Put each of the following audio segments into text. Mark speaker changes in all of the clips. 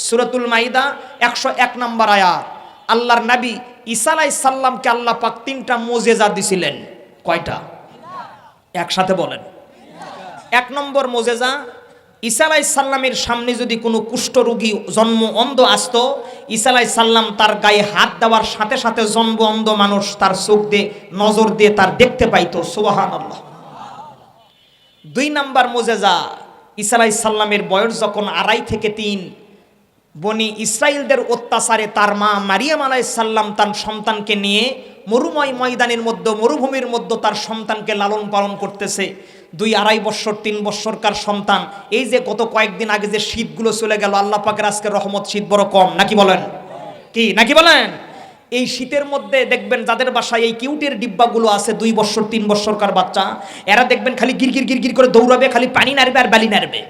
Speaker 1: সূরাতুল মাইদা 101 নম্বর আয়াত। আল্লাহর নবী ঈসা আলাইহিস সালামকে আল্লাহ পাক 3টা মুজিজা দিছিলেন। কয়টা? একসাথে বলেন। 1 নম্বর মুজিজা, ঈসা আলাইহিস সালামের সামনে যদি কোনো কুষ্ঠরোগী জন্ম অন্ধ আসতো, ঈসা আলাইহিস সালাম তার গায়ে হাত দেওয়ার সাথে সাথে জন্ম অন্ধ মানুষ তার চোখ দিয়ে নজর দিয়ে তার দেখতে পাইতো। সুবহানাল্লাহ। 2 নম্বর মুজিজা, ঈসা আলাইহিস সালামের বয়স যখন 2.5 থেকে 3, বনি ইসরাইলদের অত্যাচারে তার মা মারিয়াম আলাইহিস সালাম তার সন্তানকে নিয়ে মরুময় ময়দানের মধ্যে, মরুভূমির মধ্যে তার সন্তানকে লালন পালন করতেছে। 2-2.5 বছর 3 বছরকার সন্তান। এই যে গত কয়েকদিন আগে যে শীতগুলো চলে গেল, আল্লাহ পাকের আজকে রহমত, শীত বড় কম নাকি বলেন? কি নাকি বলেন? এই শীতের মধ্যে দেখবেন যাদের বাসায় এই কিউটের ডিব্বাগুলো আছে, 2 বছর 3 বছরকার বাচ্চা, এরা দেখবেন খালি গিরগির গিরগির করে দৌড়াবে, খালি পানি নাড়বে আর বালি নাড়বে।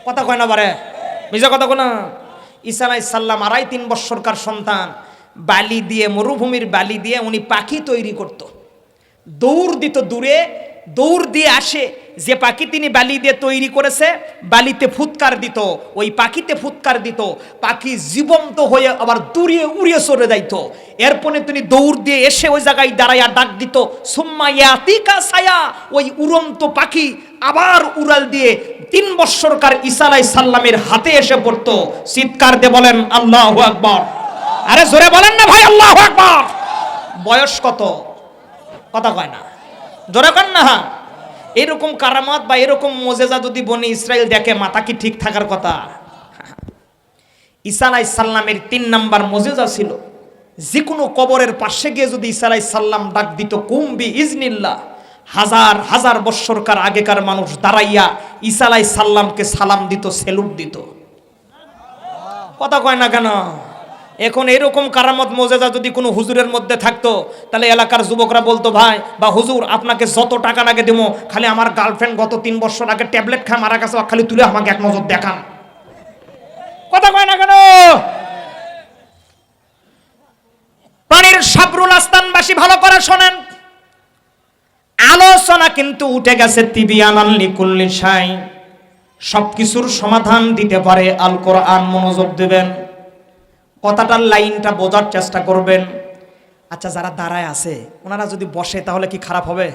Speaker 1: কথা কয় না বারে? মিজা কথা কো না। ঈসা আলাইহিস সালাম 2.5-3 বছরকার সন্তান, বালি দিয়ে, মরুভূমির বালি দিয়ে উনি পাখি তৈরি করত। দৌড় দিত, দূরে দৌড় দিয়ে আসে, যে পাখি তিনি বালি দিয়ে তৈরি করেছে বালিতে ফুৎকার দিত, ওই পাখিতে ফুৎকার দিত, পাখি জীবন্ত হয়ে আবার দূরে উড়িয়ে চলে যাইত। এরপরে তিনি দৌড় দিয়ে এসে ওই জায়গায় দাঁড়াইয়া ডাক দিত, সুম্মা ইয়াতিকা সায়া, ওই উড়ন্ত পাখি আবার উড়াল দিয়ে 3 বছরকার ঈসা আলাইহিস সালামের হাতে এসে পড়তো। চিৎকার দিয়ে বলেন আল্লাহু আকবার। আরে জোরে বলেন না ভাই, আল্লাহু আকবার। বয়স কত? কথা কয় না, জোরে কন না। এরকম কারামাত বা এরকম মুজিজা যদি বনি ইসরাইল দেখে, মাথা কি ঠিক থাকার কথা? ঈসা আলাইহিস সালামের 3 নাম্বার মুজিজা ছিল, যে কোনো কবরের পাশে গিয়ে যদি ঈসা আলাইহিস সালাম ডাক দিত কুম্বি ইজনিল্লাহ, হাজার হাজার বছরকার আগেকার মানুষ দাঁড়াইয়া ঈসা আলাইহিস সালামকে সালাম দিত, সেলুট দিত। কথা কয় না কেন? এখন এরকম কারামত মুজিজা যদি কোনো হুজুরের মধ্যে থাকতো, তাহলে এলাকার যুবকরা বলতো, ভাই বা হুজুর আপনাকে যত টাকা লাগে দেবো, খালি আমার গার্লফ্রেন্ড গত 3 বছর আগে ট্যাবলেট খায় মারা গেছে, খালি তুলে আমাকে এক নজর দেখান। কথা কয় না কেন? পানির সাবরুল আস্তানবাসী ভালো করে শোনেন, আলোচনা কিন্তু উঠে গেছে তিবিয়ানান লিকুল্লি শাই, সবকিছুর সমাধান দিতে পারে আল কোরআন। মনোযোগ দিবেন, কথাটার লাইনটা বোঝার চেষ্টা করবেন। আচ্ছা, যারা দাঁড়ায় আছে ওনারা যদি বসে তাহলে কি খারাপ হবে?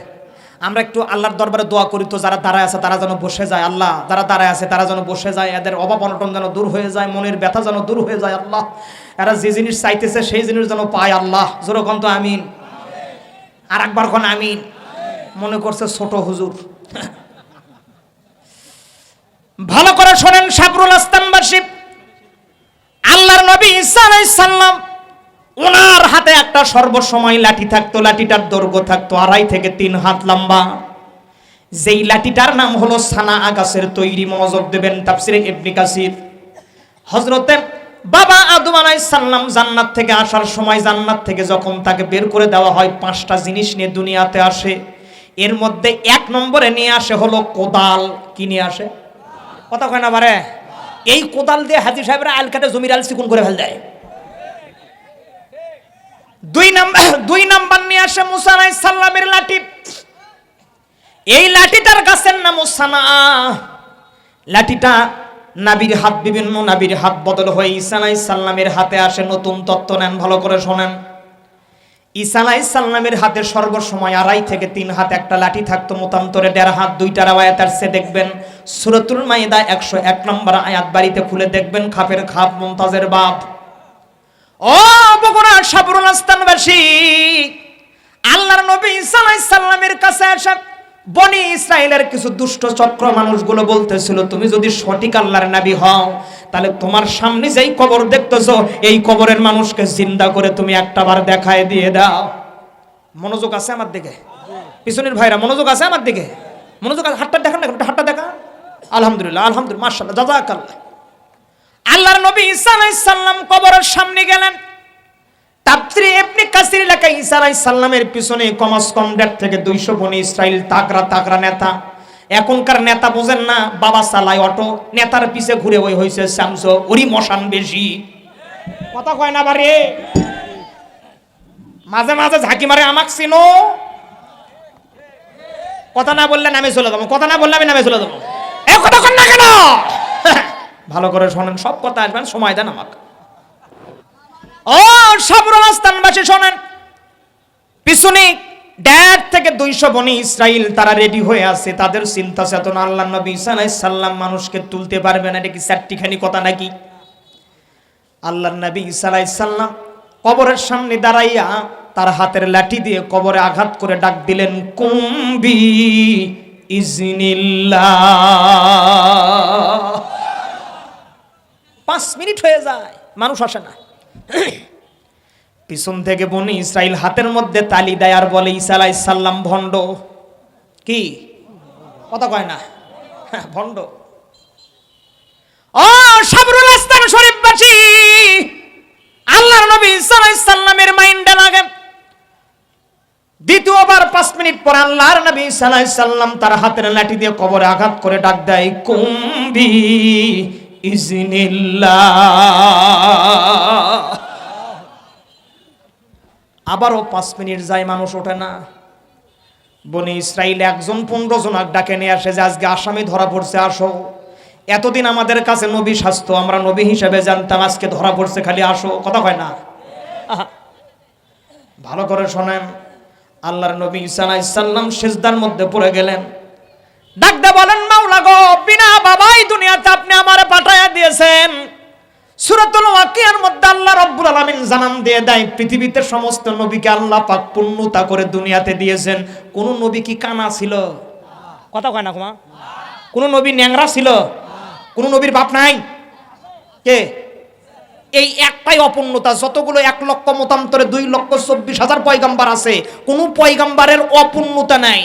Speaker 1: আমরা একটু আল্লাহর দরবারে দোয়া করি তো, যারা দাঁড়ায় আছে তারা যেন বসে যায়। আল্লাহ, যারা দাঁড়ায় আছে তারা যেন বসে যায়, এদের অভাব অনটন যেন দূর হয়ে যায়, মনের ব্যথা যেন দূর হয়ে যায়। আল্লাহ, এরা যে জিনিস চাইতেছে সেই জিনিস যেন পায়। আল্লাহ জোরে কোন তো আমিন। আর একবার কোন আমিন। মনে করছে ছোট হুজুর। ভালো করে শোনেন সাবরুল আস্তানবাসী, আল্লাহর নবী ঈসা আলাইহিস সালাম, ওনার হাতে একটা সর্বসময় লাঠি থাকতো, লাঠিটার দৈর্ঘ্য থাকতো 2.5 থেকে 3 হাত লম্বা। যেই লাঠিটার নাম হলো সানা গাছের তৈরি। মনোযোগ দেবেন, তাফসিরে ইবনে কাসির। হযরতে বাবা আদম আলাইহিস সালাম জান্নাত থেকে আসার সময়, জান্নাত থেকে যখন তাকে বের করে দেওয়া হয়, 5টা জিনিস নিয়ে দুনিয়াতে আসে। এর মধ্যে 1 নম্বরে নিয়ে আসে হলো কোদাল। কি নিয়ে আসে? কথা কয় না বারে? এই কোদাল দিয়ে হাজী সাহেবরা আল কাটে, জমির আল চিকুন করে ফেল দেয়। 2 নাম্বার নিয়ে আসে মুসা আলাইহিস সালামের লাঠি। এই লাঠিটার গাছের নাম সানা। লাঠিটা নবীর হাত, বিভিন্ন নবীর হাত বদল হয়ে ঈসা আলাইহিস সালামের হাতে আসে। নতুন তত্ত্ব নেন, ভালো করে শোনেন। ঈসা আলাইহিস সালামের হাতে সর্বসময় 2.5 থেকে 3 হাত একটা লাঠি থাকতো, মতান্তরে 1.5 হাত। 2টা রাওয়ায়াত আছে, দেখবেন সূরাতুল মাইদা 101 নম্বর আয়াত, বাড়িতে খুলে দেখবেন, খাপের খাপ, মুমতাজের বাপ। ও বগুড়া সাবরুল আস্তানবাসী, আল্লাহর নবী ঈসা আলাইহিস সালামের কাছে আসা বনি ইসরাইলের কিছু দুষ্ট চক্র মানুষগুলো বলতেছিল, তুমি যদি সঠিক আল্লাহর নবী হও, তাহলে তোমার সামনে যেই কবর দেখতেছো, এই কবরের মানুষকে জিন্দা করে তুমি একটাবার দেখায় দিয়ে দাও। মনোযোগ আছে আমার দিকে? পিছনের ভাইরা মনোযোগ আছে আমার দিকে? মনোযোগ আছে? হাতটা দেখান না, হাতটা দেখা। আলহামদুলিল্লাহ, আলহামদুলিল্লাহ, মাশাআল্লাহ, জাযাকাল্লাহ। আল্লাহর নবী ঈসা আলাইহিস সালাম কবরের সামনে গেলেন। তাফসীরে ইবনে কাসির লেখা, ঈসা আলাইহিস সালামের পিছনে কমস কম 1.5 থেকে 200 বনি ইসরাইল তাগড়া নেতা। এখনকার নেতা বোঝেন না, বাবা চালায় অটো, নেতার পিছে ঘুরে ওই হইছে শামসো, ওরই মশান বেশি। কথা কয় না বারে? মাঝে মাঝে ঝাঁকি মারে, আমাক চিনো? কথা না বললে নামে চলে যাবো, কথা না বললে আমি নামে চলে যাবো। এই কথা কন না কেন? ভালো করে শোনেন, সব কথা আসবেন, সময় দেন আমাকে। ও সাবরুল আস্তানবাসী শোনেন, পিছনে 1.5 থেকে 200 বনি ইসরাইল তারা রেডি হয়ে আছে, তাদের চিন্তা চেতনা আল্লাহর নবী ঈসা আলাইহিস সালাম মানুষকে তুলতে পারবে না, এটা কি চারটিখানি কথা নাকি? আল্লাহর নবী ঈসা আলাইহিস সালাম কবরের সামনে দাঁড়াইয়া তার হাতের লাঠি দিয়ে কবরে আঘাত করে ডাক দিলেন, কুম্বি ইজনিল্লাহ। 5 মিনিট হয়ে যায়, মানুষ আসে না। পিছন থেকে বনি ইসরাইল হাতের মধ্যে তালি দেয় আর বলে, ঈসা আলাইহিস সালাম ভণ্ড। কি কথা কয় না? ভণ্ড। ও সাবরুল আস্তান শরীফবাসী, আল্লাহর নবী ঈসা আলাইহিস সালামের মাইন্ডে লাগে। দ্বিতীয়বার 5 মিনিট পর আল্লাহর নবী ঈসা আলাইহিস সালাম তার হাতের লাঠি দিয়ে কবরে আঘাত করে ডাক দেয়, কুম্বি ইজনিল্লাহ। আবারও 5 মিনিট যায়, মানুষ ওঠে না। বনি ইসরাইল 1 15 জন ডাকে নিয়ে আসে যে আজকে আসামি ধরা পড়ছে, আসো। এতদিন আমাদের কাছে নবী শাস্ত্র, আমরা নবী হিসেবে জানতাম, আজকে ধরা পড়ছে, খালি আসো। কথা হয় না? ভালো করে শোনেন, আল্লাহর নবী ঈসা আলাইহিস সালাম সিজদার মধ্যে পড়ে গেলেন, ডাকতে বলেন, মাওলা গো, বিনা বাবাই দুনিয়াতে আপনি আমারে পাঠায়া দিয়েছেন। সূরাতুল ওয়াকিয়ার মধ্যে আল্লাহ রাব্বুল আলামিন জানান দিয়ে দেয়, পৃথিবীতে সমস্ত নবীকে আল্লাহ পাক পূর্ণতা করে দুনিয়াতে দিয়েছেন। কোন নবী কি কানা ছিল? কথা কয় না কুমা? কোন নবী ন্যাংরা ছিল? কোন নবীর বাপ নাই? কে? এই একটাই অপূর্ণতা। যতগুলো 1 লক্ষ মতান্তরে 2,24,000 পয়গাম্বার আছে, কোন পয়গাম্বারের অপূর্ণতা নাই।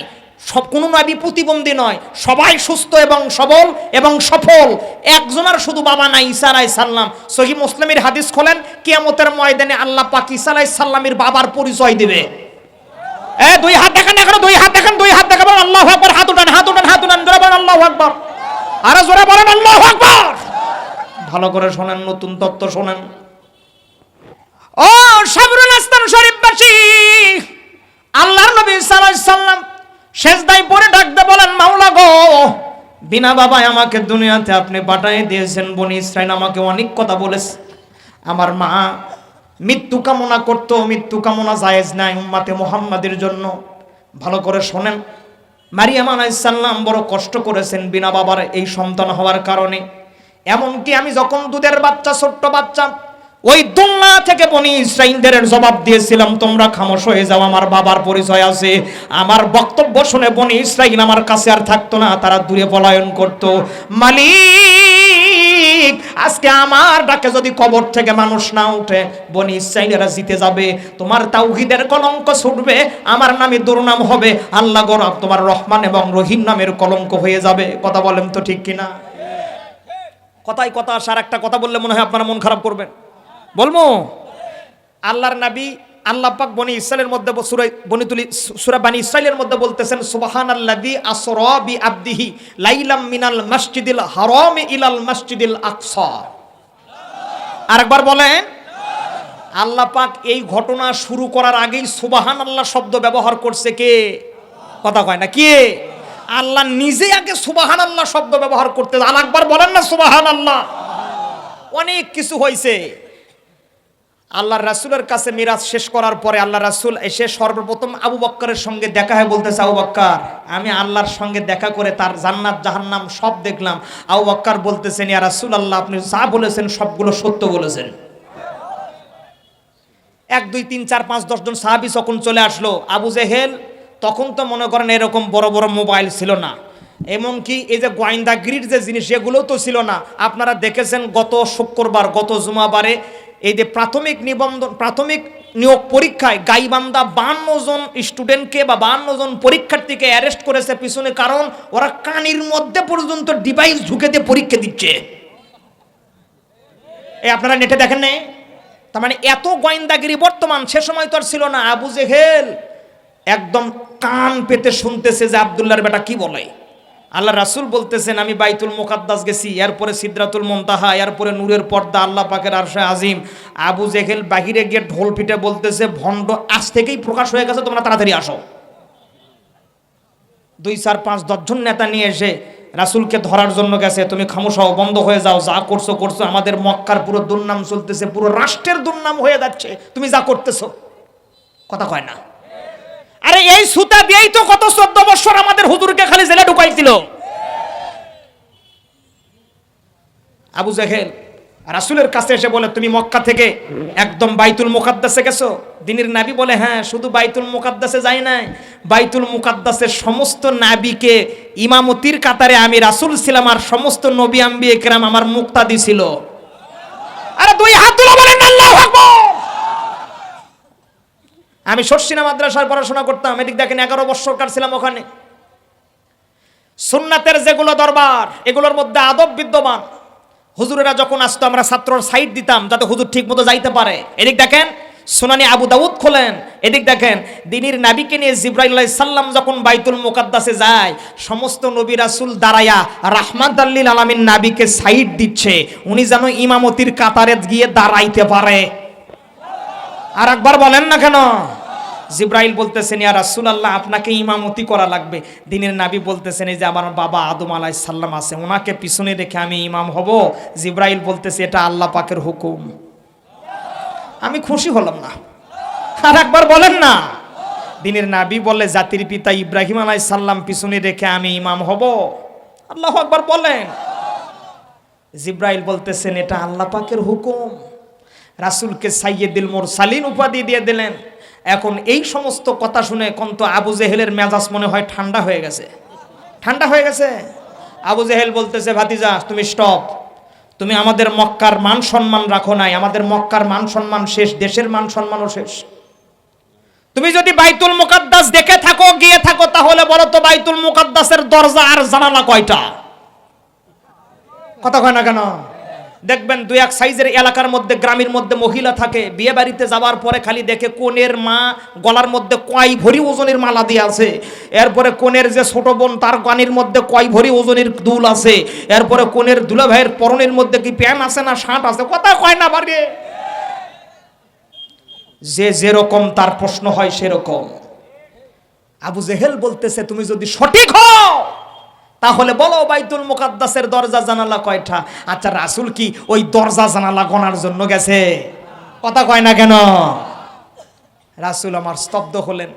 Speaker 1: সব কোন নবী প্রতিবন্ধী নয়, সবাই সুস্থ এবং সবল এবং সফল। একজনের শুধু বাবা নাই, ঈসা আলাইহিস সালাম। সহিহ মুসলিমের হাদিস খোলেন, কিয়ামতের ময়দানে আল্লাহ পাক ঈসা আলাইহিস সালামের বাবার পরিচয় দিবে। 2 হাত দেখেন, এখন 2 হাত দেখেন, 2 হাত দেখাবেন, আল্লাহু আকবার। হাত উঠান, হাত উঠান, হাত উঠান, জোরে বলেন আল্লাহু আকবার। আরে জোরে বলেন আল্লাহু আকবার। ভালো করে শোনেন, নতুন তত্ত্ব শোনেন। ও সাবরুল আস্তান শরীফবাসী, আল্লাহর নবী ঈসা আলাইহিস সালাম সেজদায় পড়ে ডাকতে বলেন, মাওলা গো, বিনা বাবায় আমাকে দুনিয়াতে আপনি পাঠিয়ে দিয়েছেন। বনি ইসরাইল আমাকে অনেক কথা বলেছে। আমার মা মৃত্যু কামনা করতো, মৃত্যু কামনা জায়েজ নাই উম্মতে মুহাম্মাদের জন্য। ভালো করে শোনেন, মারিয়াম আলাইহিস সালাম বড় কষ্ট করেছেন বিনা বাবার এই সন্তান হওয়ার কারণে। এমনকি আমি যখন দুধের বাচ্চা, ছোট্ট বাচ্চা, ওই দুনিয়া থেকে বনি ইসরাইলদের জবাব দিয়েছিলাম, তোমরা খামোশ হয়ে যাও, আমার বাবার পরিচয় আছে। আমার বক্তব্য শুনে বনি ইসরাইল আমার কাছে আর থাকতো না, তারা দূরে পলায়ন করত। মালিক, আজকে আমার ডাকে যদি কবর থেকে মানুষ না উঠে, বনি ইসরাইলেরা জিতে যাবে, তোমার তাওহীদের কলঙ্ক ছুটবে, আমার নামে দুর্নাম হবে, আল্লাহ গো তোমার রহমান এবং রহিম নামের কলঙ্ক হয়ে যাবে। কথা বলেন তো ঠিক কিনা? কথাই কথা, আর একটা কথা বললে মনে হয় আপনারা মন খারাপ করবেন। বলবো, আল্লাহর নবী আল্লাহ পাক বনি ইসরাইলের মধ্যে সূরা বনি ইসরাইলের মধ্যে বলতেছেন, সুবহানাল্লাযী আসরা বিআবদিহি লাইলাম মিনাল মাসজিদিল হারাম ইলাল মাসজিদিল আকসা। আরেকবার বলেন। আল্লাহ পাক এই ঘটনা শুরু করার আগেই সুবহানাল্লাহ শব্দ ব্যবহার করছে কে? কথা কয় না, কে? আল্লাহ নিজে আগে সুবহানাল্লাহ শব্দ ব্যবহার করতে। আরেকবার বলেন না সুবহানাল্লাহ। অনেক কিছু হয়েছে। আল্লাহর রাসূলের কাছে মিরাজ শেষ করার পরে আল্লাহ রাসূল এসে সর্বপ্রথম আবু বকরের সঙ্গে দেখা হয়ে বলতেছে, আবু বকর, আমি আল্লাহর সঙ্গে দেখা করে তার জান্নাত জাহান্নাম সব দেখলাম। আবু বকর বলতেছেন, ইয়া রাসূলুল্লাহ, আপনি যা বলেছেন সবগুলো সত্য বলেছেন। 1 2 3 4 5 10 জন সাহাবী যখন চলে আসলো, আবু জেহেল তখন তো মনে করেন এরকম বড় বড় মোবাইল ছিল না, এমনকি এই যে গোয়েন্দাগিরির যে জিনিস এগুলোও তো ছিল না। আপনারা দেখেছেন গত শুক্রবার, গত জুমাবারে এই যে প্রাথমিক নিয়োগ পরীক্ষায় গাইবান্ধা 52 জন স্টুডেন্টকে বা 52 জন পরীক্ষার্থীকে অ্যারেস্ট করেছে পিছনে, কারণ ওরা কানের মধ্যে পর্যন্ত ডিভাইস ঢুকে দিয়ে পরীক্ষা দিচ্ছে। এই আপনারা নেটে দেখেন নাই? তার মানে এত গোয়েন্দাগিরি বর্তমান, সে সময় তো আর ছিল না। আবু জেহেল একদম কান পেতে শুনতেছে যে আব্দুল্লাহর বেটা কি বলে। আল্লাহ রাসূল বলতেছেন, আমি বাইতুল মুকাদ্দাস গেছি, এরপরে সিদরাতুল মুনতাহা, এরপরে নূরের পর্দা, আল্লাহ পাকের আরশে আজিম। আবু জেহেল বাহিরে গিয়ে ঢোল পিটে বলতেছে, ভণ্ড আজ থেকেই প্রকাশ হয়ে গেছে, তোমরা তাড়াতাড়ি আসো। 2 4 5 10 জন নেতা নিয়ে এসে রাসূলকে ধরার জন্য গেছে, তুমি খামোশ হও, বন্ধ হয়ে যাও, যা করছো করছো, আমাদের মক্কার পুরো দুর্নাম চলতেছে, পুরো রাষ্ট্রের দুর্নাম হয়ে যাচ্ছে, তুমি যা করতেছো। কথা কয় না? আরে এই সুতা দিয়েই তো কত 14 বছর আমাদের হুজুরকে খালি জেলে ঢুকাইছিল। আবু জেহেল রাসূলের কাছে এসে বলে, তুমি মক্কা থেকে একদম বাইতুল মুকাদ্দাসে গেছো? দিনের নবী বলে, হ্যাঁ, শুধু বাইতুল মুকাদ্দাসে যাই নাই, বাইতুল মুকাদ্দাসের সমস্ত নবীকে ইমামতির কাতারে আমি রাসূল ছিলাম, আর সমস্ত নবী আম্বিয়া কিরাম আমার মুক্তাদি ছিল। আরে দুই হাত তুলে বলেন আল্লাহু আকবার। আমি শর্ষিনা মাদ্রাসায় পড়াশোনা করতাম, এদিক দেখেন 11 বছর কাটছিলাম ওখানে। সুন্নাতের যেগুলো দরবার, এগুলোর মধ্যে আদব বিদ্যমান। হুজুরেরা যখন আসতো আমরা ছাত্রর সাইড দিতাম যাতে হুজুর ঠিক মতো যাইতে পারে। এদিক দেখেন সুনানি আবু দাউদ খোলেন, এদিক দেখেন দিনের নবীকে নিয়ে জিবরাইল আলাইহিস সালাম যখন বাইতুল মুকাদ্দাসে যায়, সমস্ত নবী রাসূল দাঁড়ায়া রাহমাতাল লিল আলামিন নবীকে সাইড দিচ্ছে, উনি যেন ইমামতির কাতারে গিয়ে দাঁড়াইতে পারে। আর একবার বলেন না কেন? জিবরাইল বলতেছেন, ইয়া রাসূলুল্লাহ, আপনাকে ইমামতি করা লাগবে। দিনের নবী বলতেছেন, এই যে আমার বাবা আদম আলাইহিস সালাম আছে, ওনাকে পিছনে রেখে আমি ইমাম হব। জিবরাইল বলতেছে, এটা আল্লাহ পাকের হুকুম। আমি খুশি হলাম না। আর একবার বলেন না। দিনের নবী বলে, জাতির পিতা ইব্রাহিম আলাইহিস সালাম পিছনে রেখে আমি ইমাম হব। আল্লাহু আকবার বলেন। জিবরাইল বলতেছেন, এটা আল্লাহ পাকের হুকুম। রাসূলকে সাইয়্যিদুল মুরসালিন উপাধি দিয়ে দিলেন। এখন এই সমস্ত কথা শুনে কন্ত আবু জেহেলের মেজাজ মনে হয় ঠান্ডা হয়ে গেছে। ঠান্ডা হয়ে গেছে। আবু জেহেল বলতেছে, ভাতিজা তুমি স্টপ, তুমি আমাদের মক্কার মান সম্মান রাখো নাই, আমাদের মক্কার মান সম্মান শেষ, দেশের মান সম্মানও শেষ। তুমি যদি বাইতুল মুকাদ্দাস দেখে থাকো, গিয়ে থাকো, তাহলে বলো তো বাইতুল মুকাদ্দাসের দরজা আর জানালা কয়টা? কথা কয় না কেন? দেখবেন দুই এক সাইজের এলাকার মধ্যে, গ্রামের মধ্যে মহিলা থাকে, বিয়ে বাড়িতে যাওয়ার পরে খালি দেখে কোনের মা গলার মধ্যে কয় ভরি ওজনের মালা দিয়ে আছে, এরপরে কোনের যে ছোট বোন তার গানির মধ্যে কয় ভরি ওজনের দুল আছে, এরপরে কোনের দুলা ভাইয়ের পরনের মধ্যে কি প্যান আছে না শার্ট আছে। কথা কয় না বাড়ি? যে যেরকম তার প্রশ্ন হয় সেরকম। আবু জেহেল বলতেছে, তুমি যদি সঠিক হও তাহলে বলো বাইতুল মুকাদ্দাসের দরজা জানালা কয়টা? আচ্ছা, রাসূল কি ওই দরজা জানালা গণার জন্য গেছে? কথা কয় না কেন? রাসূল আমার স্তব্ধ হলেন।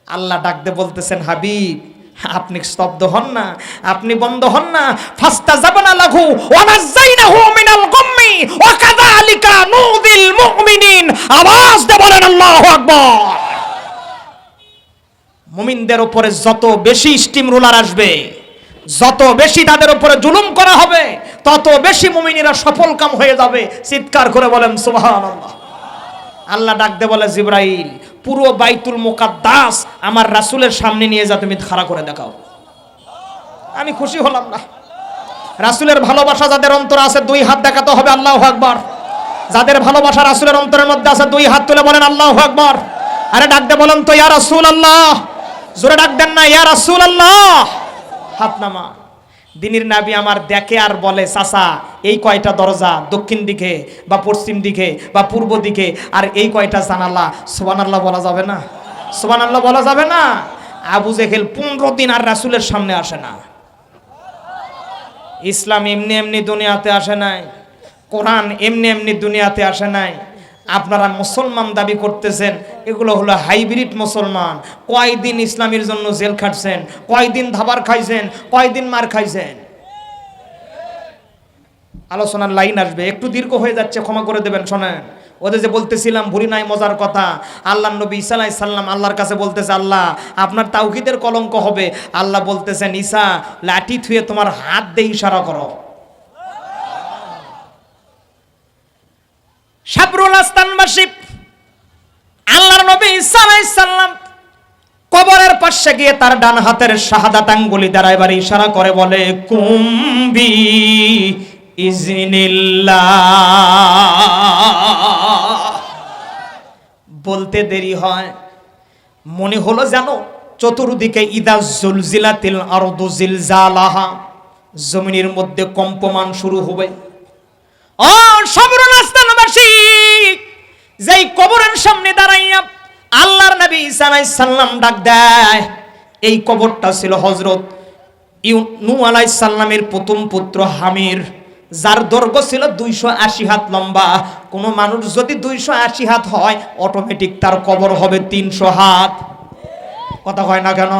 Speaker 1: আল্লাহ ডাকতে বলতেছেন, হাবিব আপনি স্তব্ধ হন না, আপনি বন্ধ হন না। ফাস্তাজাবনা লাহু ওয়া নাযাইনাহু মিনাল গাম্মি ওয়া কাযালিকা নুদিল মুমিনিন। আওয়াজ দিয়ে বলেন আল্লাহু আকবার। মুমিনদের উপরে যত বেশি স্টিম রোলার আসবে, যত বেশি তাদের উপরে জুলুম করা হবে, তত বেশি মুমিনেরা সফলকাম হয়ে যাবে। চিৎকার করে বলেন সুবহানাল্লাহ। আল্লাহ ডাকতে বলে, জিবরাইল পুরো বাইতুল মুকাদ্দাস আমার রাসূলের সামনে নিয়ে যা, তুমি খাড়া করে দেখাও। আমি খুশি হলাম না। রাসূলের ভালোবাসা যাদের অন্তরে আছে দুই হাত দেখাতে হবে, আল্লাহু আকবার। যাদের ভালোবাসা রাসূলের অন্তরের মধ্যে আছে দুই হাত তুলে বলেন আল্লাহু আকবার। আরে ডাকতে বলেন তো ইয়া রাসূলুল্লাহ, জোরে ডাক দেন না ইয়া রাসূলুল্লাহ। হাত নামা। দিনের নবী আমার দেখে আর বলে, চাচা এই কয়টা দরজা, দক্ষিণ দিকে বা পশ্চিম দিকে বা পূর্ব দিকে, আর এই কয়টা জানালা। সুবহানাল্লাহ বলা যাবে না? সুবহানাল্লাহ বলা যাবে না? আবু জেহেল 15 দিন আর রাসূলের সামনে আসে না। ইসলাম এমনি এমনি দুনিয়াতে আসে নাই, কোরআন এমনি এমনি দুনিয়াতে আসে নাই। আপনারা মুসলমান দাবি করতেছেন, এগুলো হলো হাইব্রিড মুসলমান। কয়দিন ইসলামের জন্য জেল খাটছেন, কয়দিন ধাবার খাইছেন, কয়দিন মার খাইছেন। আলোচনার লাইন আসবে, একটু দীর্ঘ হয়ে যাচ্ছে, ক্ষমা করে দেবেন। শোনেন, ওদের যে বলতেছিলাম ভুলি নাই মজার কথা, আল্লাহর নবী ঈসা আলাইহিস সালাম আল্লাহর কাছে বলতেছে, আল্লাহ আপনার তাওহীদের কলঙ্ক হবে। আল্লাহ বলতেছেন, ঈসা লাঠি থুয়ে তোমার হাত দিয়ে ইশারা করো। সাবরুল আস্তানবাসী আল্লাহর নবী ঈসা আলাইহিস সালাম কবরের পাশে গিয়ে তার ডান হাতের শাহাদাত আঙ্গুলি দ্বারা এবার ইশারা করে বলে, কুম্বি ইজনিল্লাহ। বলতে দেরি হয়, মনে হলো যেন চতুর্দিকে ইদা জুলজিলাতিল আরদু জিলজালাহা, জমিনের মধ্যে কম্পমান শুরু হবে। ও সাবরুল আস্তানবাসী, যেই কবরের সামনে দাঁড়াইয়া আল্লাহর নবী ঈসা আলাইহিস সালাম ডাক দেয়, এই কবরটা ছিল হযরত নূহ আলাইহিস সালামের প্রথম পুত্র হামির, যার দৈর্ঘ্য ছিল 280 হাত লম্বা। কোনো মানুষ যদি 280 হাত হয়, অটোমেটিক তার কবর হবে 300 হাত। কথা হয় না কেন?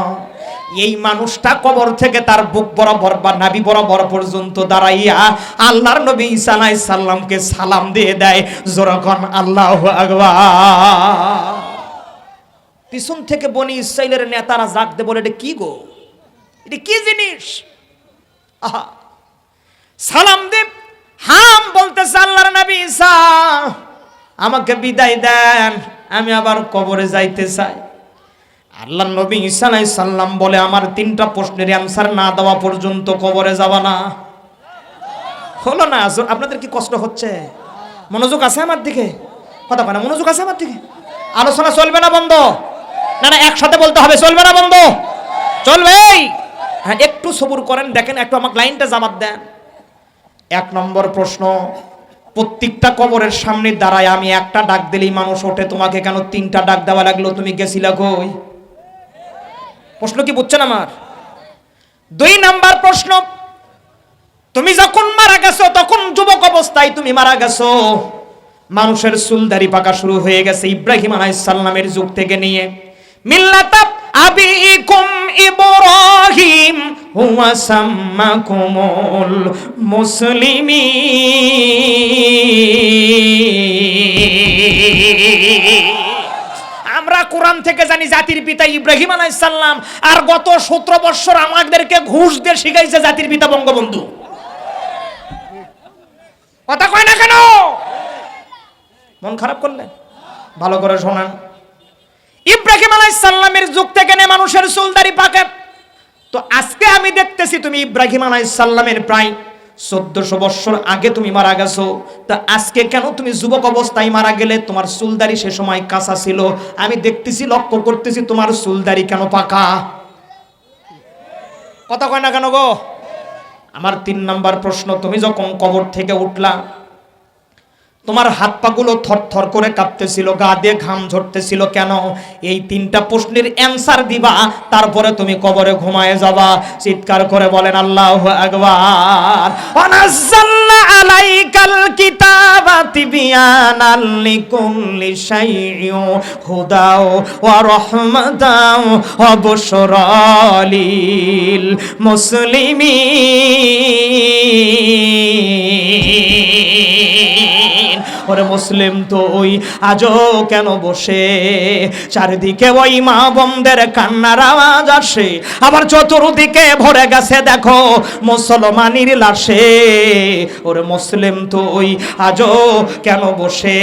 Speaker 1: এই মানুষটা কবর থেকে তার বুক বরাবর বা নাভি বরাবর পর্যন্ত দাঁড়াইয়া আল্লাহর নবী ঈসা আলাইহিস সালামকে সালাম দিয়ে দেয়। জোরাখন আল্লাহু আকবার। পিছন থেকে বনি ইসরাইলের নেতারা জাগ দিয়ে বলে, এটা কি গো, এটা কি জিনিস? আহা, সালাম দে। হাম বলতেছে, আল্লাহর নবী ঈসা আমাকে বিদায় দেন, আমি আবার কবরে যাইতে চাই। আল্লাহর নবী ঈসা আলাইহিস সালাম বলে, আমার 3টা প্রশ্নের অ্যানসার না দেওয়া পর্যন্ত কবরে যাবা না। হলো না? আপনাদের কি কষ্ট হচ্ছে? মনোযোগ আছে আমার দিকে? কথা বলে মনোযোগ আছে আমার দিকে? আলোচনা চলবে না বন্ধ? না না, একসাথে বলতে হবে, চলবে না বন্ধ? চলবে। হ্যাঁ, একটু সবুর করেন, দেখেন একটু আমাকে লাইনটা জবাব দেন। 1 নম্বর প্রশ্ন, প্রত্যেকটা কবরের সামনে দাঁড়ায় আমি একটা ডাক দিলেই মানুষ ওঠে, তোমাকে কেন 3টা ডাক দেওয়া লাগলো? তুমি গেছিলা কই? প্রশ্ন কি বুঝছেন আমার? 2 নাম্বার প্রশ্ন, তুমি যখন মারা গেছো তখন যুবক অবস্থায় তুমি মারা গেছো, মানুষের চুলদাড়ি পাকা শুরু হয়ে গেছে ইব্রাহিম আলাইহিস সালামের যুগ থেকে নিয়ে। মিল্লাত আবিকুম ইব্রাহিম হুয়া সাম্মাকুমুল মুসলিমিন। আমরা কোরআন থেকে জানি জাতির পিতা ইব্রাহিম আলাইহিস সালাম, আর গত 17 বছর আমাদেরকে ঘুষ দিয়ে শিখাইছে জাতির পিতা বঙ্গবন্ধু। কথা কয় না কেন? মন খারাপ করলেন? ভালো করে শোনেন। ইব্রাহিম আলাইহিস সালামের যুগ থেকে নে মানুষের চুলদাড়ি পাকে। তো আজকে আমি দেখতেছি তুমি ইব্রাহিম আলাইহিস সালামের প্রায় 1400 বছর আগে তুমি মারা গেছো। তা আজকে কেন তুমি যুবক অবস্থায় মারা গেলে? তোমার চুলদাড়ি সে সময় কাঁচা ছিল, আমি দেখতেছি, লক্ষ্য করতেছি তোমার চুলদাড়ি কেন পাকা? কথা কয় না কেন গো? আমার 3 নাম্বার প্রশ্ন, তুমি যখন কবর থেকে উঠলা তোমার হাত পাগুলো থরথর করে কাঁপতেছিল, গা দিয়ে ঘাম ঝরতেছিল কেন? এই 3টা প্রশ্নের অ্যানসার দিবা, তারপরে তুমি কবরে ঘুমায়ে যাবা। চিৎকার করে বলেন আল্লাহু আকবার। ওয়ানাজ্জালনা আলাইকাল কিতাবা তিবয়ানাল লিকুল্লি শাইইন হুদাও ওয়া রাহমাতাও ওয়া বুশরা লিল মুসলিমিন। ওরে মুসলিম তুই আজও কেন বসে? চারিদিকে ওই মা বোনদের কান্নার আওয়াজ আসে, আবার চতুর্দিকে ভরে গেছে দেখো মুসলমানের লাশে। ওরে মুসলিম তুই আজও কেন বসে?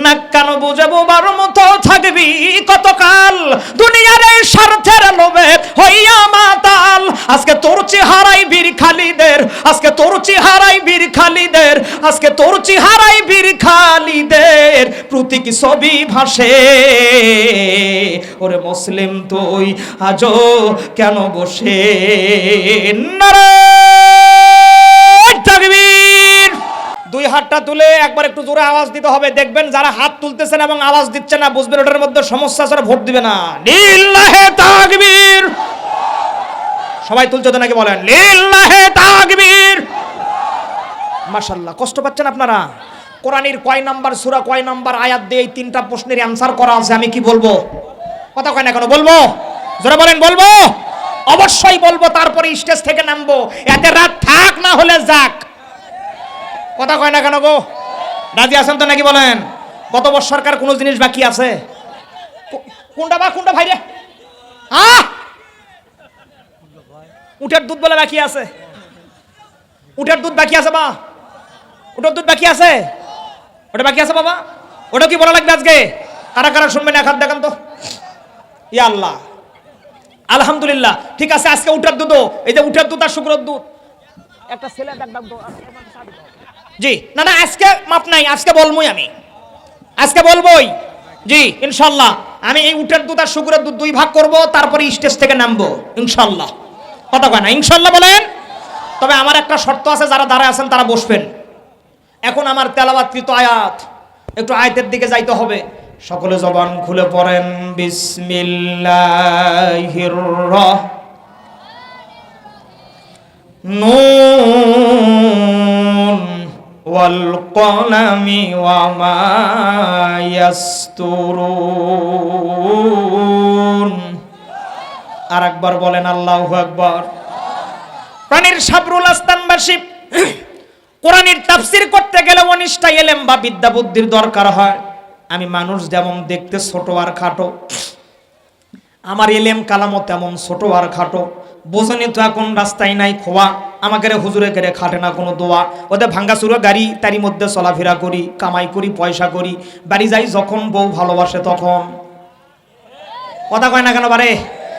Speaker 1: নাক কেন বুঝাবো বার মতো থাকবি কতকাল দুনিয়ার এই স্বার্থের লোভে হইয়া মাতাল। আজকে তোর চেহারাই বীর খালিদের, আজকে তোর চেহারাই বীর খালিদের, আজকে তোর চেহারাই বীর খালিদের প্রতীক ছবি ভাসে। ওরে মুসলিম তুই আজও কেন বসে? নারায়ে তাকবীর। 2 হাতটা তুলে একবার একটু জোরে আওয়াজ দিতে হবে। দেখবেন যারা হাত তুলতেছেন এবং আওয়াজ দিচ্ছে না, বুঝবেন ওটার মধ্যে সমস্যা আছে, ভোট দিবে না। লিল্লাহে তাকবীর। সবাই তুলছে তো নাকি? বলেন লিল্লাহে তাকবীর। মাশাআল্লাহ। কষ্ট পাচ্ছেন আপনারা? কোরআনের কয় নাম্বার সূরা, কয় নাম্বার আয়াত দিয়ে এই 3টা প্রশ্নের অ্যানসার করা আছে? আমি কি বলবো? কথা কয় না কেন? বলবো? জোরে বলেন বলবো? অবশ্যই বলবো, তারপরে স্টেজ থেকে নামবো। এতে রাত থাক না হলে যাক। কথা কয় না কেন গো? রাজি আছেন তো নাকি? বলেন। গত বছর সরকার কোনো জিনিস বাকি আছে? কোনটা বা কোনটা ভাই রে? উটের দুধ বলে বাকি আছে? উটের দুধ বাকি আছে বা? উটের দুধ বাকি আছে? ওটা বাকি আছে বাবা? ওটা কি বলা লাগবে আজকে? কারা কারা শুনবেন এক হাত দেখান তো। ইয়া আল্লাহ, আলহামদুলিল্লাহ। ঠিক আছে, আজকে উটের দুধ, এই যে উটের দুধ আর শুকরের দুধ, একটা ছেলে দেখলাম তো। জি না না, আজকে মাপ নাই, আজকে বলবোই, আমি আজকে বলবোই। জি ইনশাল্লাহ আমি এই উটের দুধ আর শুকরের দুধ 2 ভাগ করব, তারপরে স্টেজ থেকে নামবো ইনশাল্লাহ। কথা কয় না? ইনশাল্লাহ বলেন। তবে আমার একটা শর্ত আছে, যারা দাঁড়ায় আছেন তারা বসবেন। এখন আমার তেলাওয়াতকৃত আয়াত, একটু আয়াতের দিকে যাইতে হবে। সকলে জবান খুলে পড়েন বিসমিল্লাহির নুন ওয়াল কলামি ওয়া মা ইয়াসতুরুন। আরেকবার বলেন আল্লাহু আকবার। প্রাণীর সাবরুল আস্তানবাসী, কোরআনের তাফসীর করতে গেলে 19টা ইলম বা বিদ্যা বুদ্ধির দরকার হয়। আমি মানুষ যেমন দেখতে ছোট আর খাটো, আমার ইলম কালামও তেমন ছোট আর খাটো। বোঝনি তো এখন রাস্তায় নাই খোয়া, আমাকে হুজুরে কেড়ে খাটে না কোনো দোয়া। ওদের ভাঙ্গাচুরো গাড়ি, তারই মধ্যে চলাফেরা করি, কামাই করি, পয়সা করি, বাড়ি যাই যখন বউ ভালোবাসে তখন। কথা কয় না কেন বারে?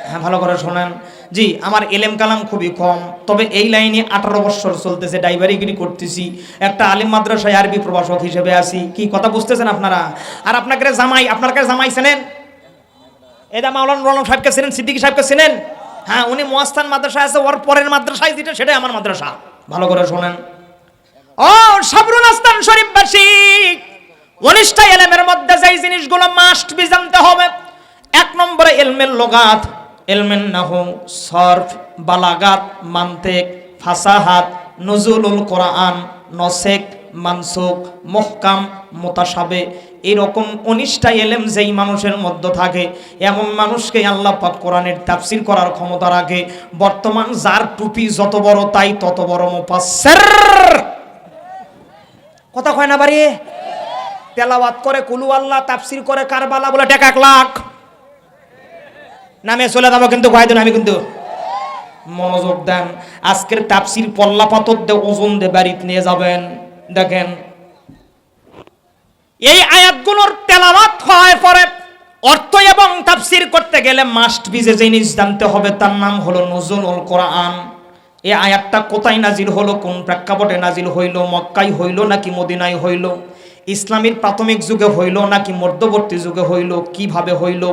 Speaker 1: হ্যাঁ, ভালো করে শোনেন। জি, আমার এলেম কালাম খুবই কম, তবে এই লাইনে 18 বছর চলতেছে, ড্রাইভারিগিরি করতেছি, একটা আলিম মাদ্রাসায় আরবি প্রভাষক হিসেবে আছি। কি কথা বুঝতেছেন আপনারা? আর আপনাকে জামাই, আপনার কাছে জামাই চেনেন? এটা মাওলানা রোলান সাহেবকে চেনেন? সিদ্দিকী সাহেবকে চেনেন? হ্যাঁ, উনি মুয়াস্তান মাদ্রাসায় আছে, ওর পরের মাদ্রাসায় যেটা সেটাই আমার মাদ্রাসা। ভালো করে শোনেন। ও সাবরুল আস্তান শরীফবাসী, 19টা ইলমের মধ্যে যেই জিনিসগুলো মাস্ট বি জানতে হবে, 1 নম্বরে ইলমুল লুগাত, ইলমুন নাহু, সরফ, বালাগাত, মানতিক, ফাসাহাত, নুজুলুল কোরআন, নসেক, মানসুখ, মুহকাম, মুতাশাবে। এরকম 19টা ইলম যেই মানুষের মধ্যে থাকে, এমন মানুষকে আল্লাহ পাক কোরআনের তাফসীর করার ক্ষমতা রাখে। বর্তমান যার টুপি যত বড় তাই তত বড় মুফাসসির। কথা কয় না বাড়ি? তেলাওয়াত করে কুলু আল্লাহ, তাফসীর করে কারবালা, বলে টাকা 1 লাখ। নামে চলে যাবো কিন্তু কয়দিন আমি কিন্তু। মনোযোগ দেন, আজকের তাফসীর পল্লা পাথর দিয়ে ওজন দিয়ে বাড়িতে নিয়ে যাবেন। দেখেন, এই আয়াতগুলোর তেলাওয়াত হয় পরে অর্থ এবং তাফসীর করতে গেলে মাস্ট বি যে জিনিস জানতে হবে, তার নাম হলো নুজুলুল কোরআন। এই আয়াতটা কোথায় নাজিল হলো, কোন প্রেক্ষাপটে নাজিল হইল, মক্কায় হইল নাকি মদিনায় হইল, ইসলামের প্রাথমিক যুগে হইল নাকি মধ্যবর্তী যুগে হইল, কিভাবে হইল,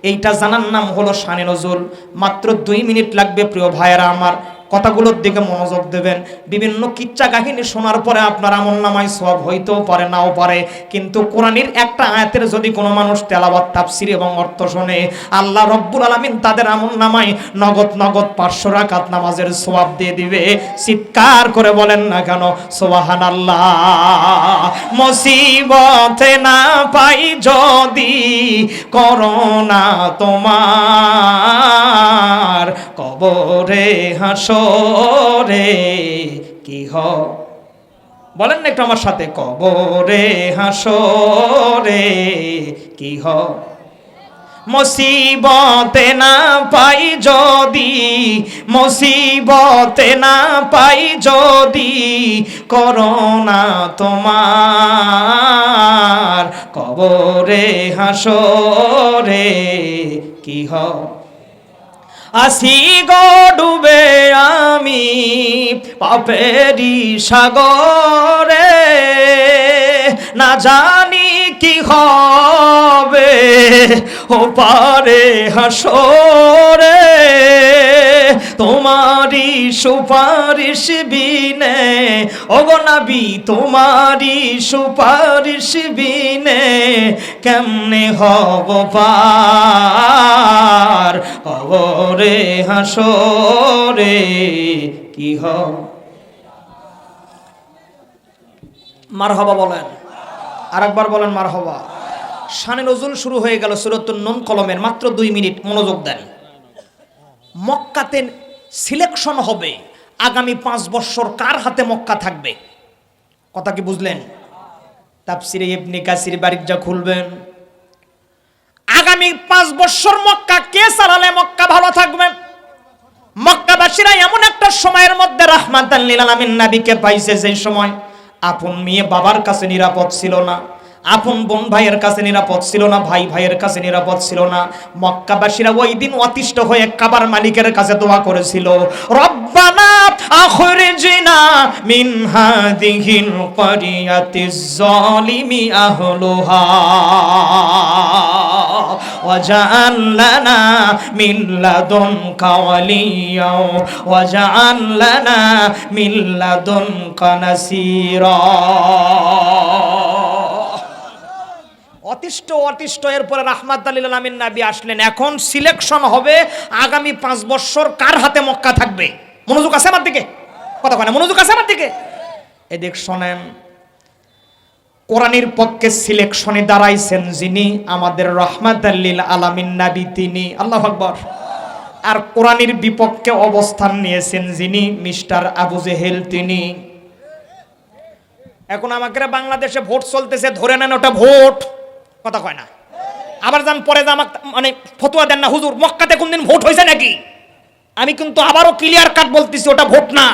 Speaker 1: এইটা জানার নাম হলো শানে নজুল। মাত্র 2 মিনিট লাগবে প্রিয় ভাইয়েরা আমার, কথাগুলোর দিকে মনোযোগ দেবেন। বিভিন্ন কিচ্ছা কাহিনী শোনার পরে আপনার আমলনামায় সওয়াব হইতেও পারে, নাও পারে, কিন্তু কোরআনের একটা আয়াতের যদি কোনো মানুষ তেলাওয়াত, তাফসীর এবং অর্থ শোনে, আল্লাহ রব্বুল আলামিন তাদের আমলনামায় নগদ নগদ 500 রাকাত নামাজের সওয়াব দিয়ে দিবে। চিৎকার করে বলেন না কেন সুবহানাল্লাহ। মুসিবতে না পাই যদি করোনা তোমার, কবরে হাসরে কি হয়, বলেন না একটু আমার সাথে, কবরে হাসরে কি হয়। মুসিবতে না পাই যদি, মুসিবতে না পাই যদি করোনা তোমার, কবরে হাসরে কি হয়। আসি গো ডুবে আমি পাপেরি সাগরে, না জানি কি হবে ও পারে হাসরে, তোমারি সুপারিশ বিনে ওগো নবী, তোমারি সুপারিশ বিনে কেমনে হব পার, কবরে হাসরে কি হবে। মারহাবা বলেন, আরেকবার বলেন মারহাবা। শানে নজুল শুরু হয়ে গেল সূরাতুন নূন কলমের, মাত্র 2 মিনিট মনোযোগ দেন। মক্কাতে সিলেকশন হবে আগামী 5 বছর কার হাতে মক্কা থাকবে। কথা কি বুঝলেন? তাফসিরে ইবনে কাসির বারিকজা খুলবেন, আগামী 5 বছর মক্কা কে চালালে মক্কা ভালো থাকবে। মক্কাবাসীরা এমন একটা সময়ের মধ্যে রাহমাতাল লিল আলামিন নবীকে পাইছে, যে সময় আপন মেয়ে বাবার কাছে নিরাপদ ছিল না, আপন বোন ভাইয়ের কাছে নিরাপদ ছিল না, ভাই ভাইয়ের কাছে নিরাপদ ছিল না। মক্কাবাসীরা ওই দিন অতিষ্ঠ হয়ে কাবার মালিকের কাছে দোয়া করেছিল, রব্বানা আখরিজনা মিন হাদিহিল ক্বরিয়াতিজ যালিমি আহলুহা ওয়াজআল লানা মিন লাদুনকা ওয়ালিয়্যা ওয়াজআল লানা মিন লাদুনকা নাসীরা। অতিষ্ঠ এরপরে রাহমাতাল লিল আলামিন নবী আসলেন। এখন সিলেকশন হবে আগামী 5 বছর কার হাতে মক্কা থাকবে। মনোযোগ আছে আমার দিকে? কথা কয় না, মনোযোগ আছে আমার দিকে। এদিক শোনেন, কোরআনের পক্ষে সিলেকশনে দাঁড়াইছেন যিনি, আমাদের রাহমাতাল লিল আলামিন নবী তিনি, আল্লাহু আকবার। আর কোরআনের বিপক্ষে অবস্থান নিয়েছেন যিনি, মিস্টার আবু জেহেল তিনি। এখন আমাকে বাংলাদেশে ভোট চলতেছে, ধরে নেন ওটা ভোট, কথা কয় না। আবার যান পরে আমাকে মানে ফতোয়া দেন না, হুজুর মক্কাতে কোনদিন ভোট হয়েছে নাকি? আমি কিন্তু আবারও ক্লিয়ার কাট বলতেছি, ওটা ভোট না,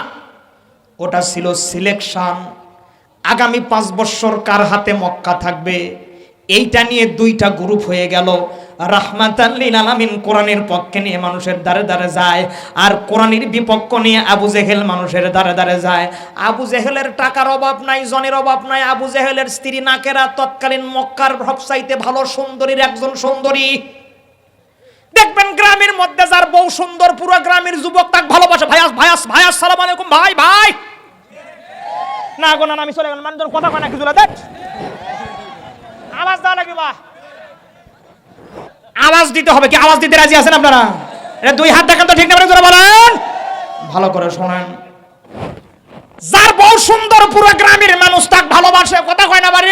Speaker 1: ওটা ছিল সিলেকশন। আগামী 5 বছর কার হাতে মক্কা থাকবে, এইটা নিয়ে দুইটা গ্রুপ হয়ে গেল। রাহমাতাল লিল আলামিন কোরআনের পক্ষে নিয়ে মানুষের দ্বারে দ্বারে যায়, আর কোরআনের বিপক্ষ নিয়ে আবু জেহেল মানুষের দ্বারে দ্বারে যায়। আবু জেহেলের টাকার অভাব নাই, জনের অভাব নাই। আবু জেহেলের স্ত্রী নাকেরা তৎকালীন মক্কার সবচাইতে ভালো সুন্দরীর একজন সুন্দরী। দেখবেন গ্রামের মধ্যে যার বউ সুন্দর, পুরো গ্রামের যুবক তাকে ভালোবাসে। ভাই ভাই আসসালামু আলাইকুম, ভাই ভাই না গো না, আমি চলে গেলাম, মানুষ কথা কয় না কিছু, দেখ আওয়াজ দেওয়া লাগবে, বা আওয়াজ দিতে হবে। কি আওয়াজ দিতে রাজি আছেন আপনারা? এটা 2 হাত দেখান তো, ঠিক না বলেন? ভালো করে শোনেন, যার বউ সুন্দর পুরো গ্রামের মানুষ তাকে ভালোবাসে, কথা কয় না বাড়ি।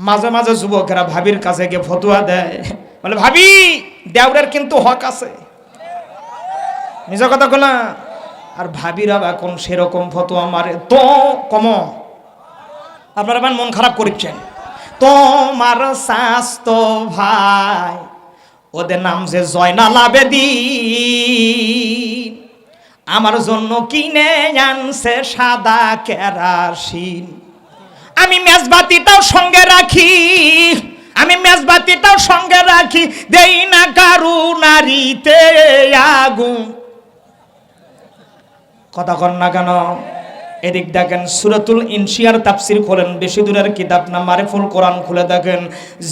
Speaker 1: মাঝে মাঝে যুবকেরা ভাবির কাছে গিয়ে ফতোয়া দেয়, বলে ভাবি দেওরের কিন্তু হক আছে, নিজের কথা বলা। আর ভাবিরা এখন সেরকম ফতোয়া মারে তো কম। আপনারা মন খারাপ করছেন, তোমার স্বাস্থ্য ভাই ওদের নাম যে জয়নাল আবেদীন, আমার জন্য কিনে আনছে সাদা কেরাসিন। আমি মেজবাতিটাও সঙ্গে রাখি, আমি মেজবাতিটাও সঙ্গে রাখি, দেই না কারু নারীতে আগুন। কথা কন না কেন? এদিক দেখেন সূরাতুল ইনশিয়ার তাফসীর খোলেন, বেশি দূরের কিতাব না, মারিফুল কোরআন খুলে দেখেন।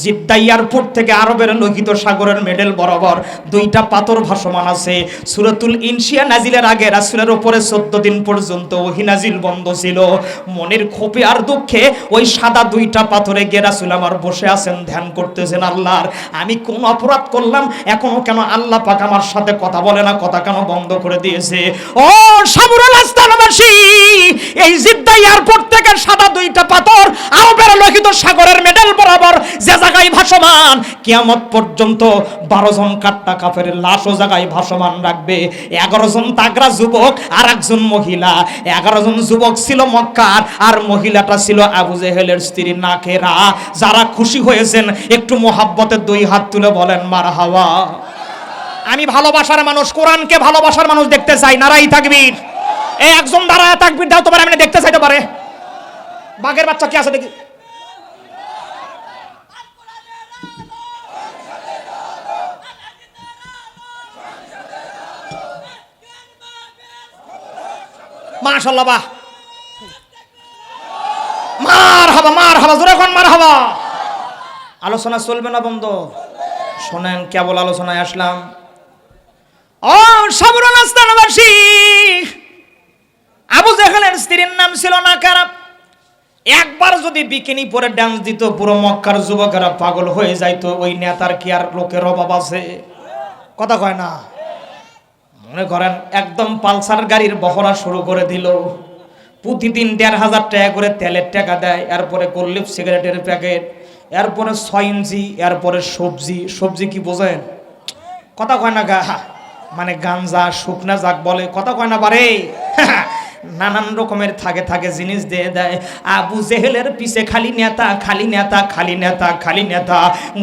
Speaker 1: জিদ্দা এয়ারপোর্ট থেকে আরবের লোহিত সাগরের মেডেল বরাবর 2টা পাথর ভাসমান আছে। সূরাতুল ইনশিয়া নাজিলের আগে রাসূলের উপরে 14 দিন পর্যন্ত ওহী নাজিল বন্ধ ছিল। মনের ক্ষোভে আর দুঃখে ওই সাদা 2টা পাথরে গিয়ে রাসূল আমার বসে আছেন, ধ্যান করতেছেন, আল্লাহর আমি কোন অপরাধ করলাম, এখনো কেন আল্লাহ পাক আমার সাথে কথা বলে না, কথা কেন বন্ধ করে দিয়েছে? ও সাবরুল আস্তানাবাসী, এই জিদ্দা এয়ারপোর্ট থেকে সাদা 2টা পাথর আরবের লোহিত সাগরের মেডেল বরাবর যে জায়গায় ভাসমান, কিয়ামত পর্যন্ত 12 জন কাট্টা কাফেরের লাশ ও জায়গায় ভাসমান রাখবে। 11 জন তাগড়া যুবক আর একজন মহিলা। 11 জন যুবক ছিল মক্কার, আর মহিলাটা ছিল আবু জেহেলের স্ত্রী নাকেরা। যারা খুশি হয়েছেন একটু মোহাব্বতে 2 হাত তুলে বলেন মারহাবা। আমি ভালোবাসার মানুষ, কোরআনকে ভালোবাসার মানুষ দেখতে চাই, নারাই তাকবীর। এই একজন দাঁড়ায় তাকবীর দাও, তোমার আমি দেখতে চাইতে পারে। বাঘের বাচ্চা কি আছে দেখি। মাশাআল্লাহ, বাহ, মারহাবা মারহাবা, জোরে কোন মারহাবা। আলোচনা চলবে না বন্ধ, শোনেন কেবল আলোচনায় আসলাম। ও সাবরুল আস্তানাবাসী, আবু জেহেলের স্ত্রীর নাম ছিল নাকারা। একবার যদি বিকিনি পরে ডান্স দিত, পুরো মক্কার যুবকেরা পাগল হয়ে যাইতো। ওই নেতার কি আর লোকের অভাব আছে? কথা কয় না। মনে করেন একদম পালসার গাড়ির বহরা শুরু করে দিল, প্রতিদিন 1,500 টাকা করে তেলের টাকা দেয়, এরপরে কল্লিপ সিগারেটের প্যাকেট, এরপরে 6 ইঞ্চি, এরপরে সবজি। সবজি কি বোঝেন? কথা কয় না গা, মানে গাঞ্জা শুকনা যাক বলে, কথা কয় না বারে। নানান রকমের থাকে থাকে জিনিস দিয়ে দেয়। আবু জেহেলের পিছে খালি নেতা, খালি নেতা, খালি নেতা, খালি নেতা।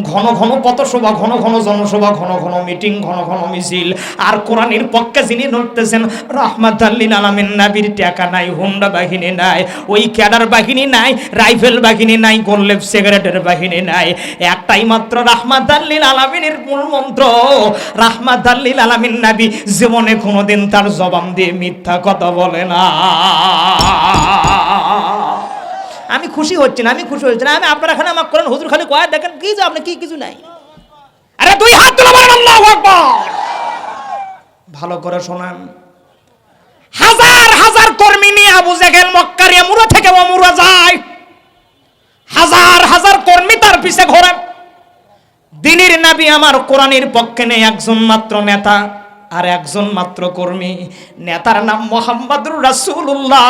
Speaker 1: ঘন ঘন পথসভা, ঘন ঘন জনসভা, ঘন ঘন মিটিং, ঘন ঘন মিছিল। আর কোরআনের পক্ষে যিনি লড়তেছেন রাহমাতাল লিল আলামিন নবীর টাকা নাই, হুন্ডা বাহিনী নাই, ওই ক্যাডার বাহিনী নাই, রাইফেল বাহিনী নাই, গোল্লেপ সিগারেটের বাহিনী নাই। একটাই মাত্র রাহমাতাল লিল আলামিনের মূল মন্ত্র। রাহমাতাল লিল আলামিন নবী জীবনে কোনোদিন তার জবান দিয়ে মিথ্যা কথা বলে না। আমি খুশি হচ্ছি না, আমি খুশি হচ্ছি না। আমি আপনারা এখানে আমাকে করেন হুজুর খালি কয় দেখেন কি যে আপনি কি কিছু নাই। আরে 2 হাত তুলে বলেন আল্লাহু আকবার। ভালো করে শোনেন, হাজার হাজার কর্মী নিয়ে আবু জেহেল মক্কার এমুরা থেকে ওমুরা যায়। হাজার হাজার কর্মী তার পিছে ঘোরে। দ্বীনের নবী আমার কোরআনের পক্ষে নেই, একজন মাত্র নেতা, আর একজন মাত্র কর্মী, নেতার নাম মুহাম্মদুর রাসূলুল্লাহ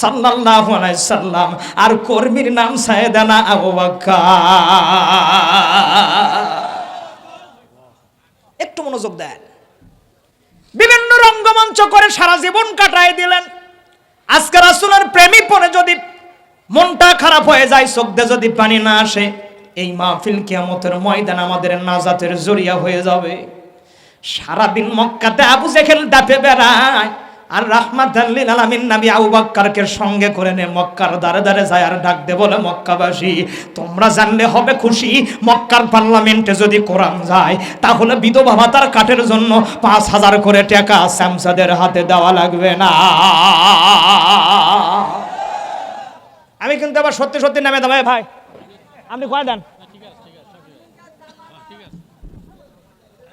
Speaker 1: সাল্লাল্লাহু আলাইহি সাল্লাম, আর কর্মীর নাম সাইয়েদানা আবু বকর। একটু মনোযোগ দেন। বিভিন্ন রঙ্গমঞ্চ করে সারা জীবন কাটায় দিলেন। আজকে রাসূলের প্রেমী পড়ে যদি মনটা খারাপ হয়ে যায়, চোখ দিয়ে যদি পানি না আসে, এই মাহফিল কিয়ামতের ময়দান আমাদের নাজাতের জরিয়া হয়ে যাবে। সারাদিন মক্কাতে আবু জেহেল দাপে বেড়ায়, আর রাহমাতাল লিল আলামিন নবী আবু বকরকে সঙ্গে করে নে মক্কার দ্বারে দ্বারে যায় আর ডাক দে বলে, মক্কাবাসী তোমরা জানলে হবে খুশি, মক্কার পার্লামেন্টে যদি কোরআন যায় তাহলে বিধবা ভাতার কাঠের জন্য ৫,০০০ করে টাকা শামসাদের হাতে দেওয়া লাগবে না। আমি কিন্তু আবার সত্যি সত্যি নামে দাম, ভাই আপনি কয় দেন।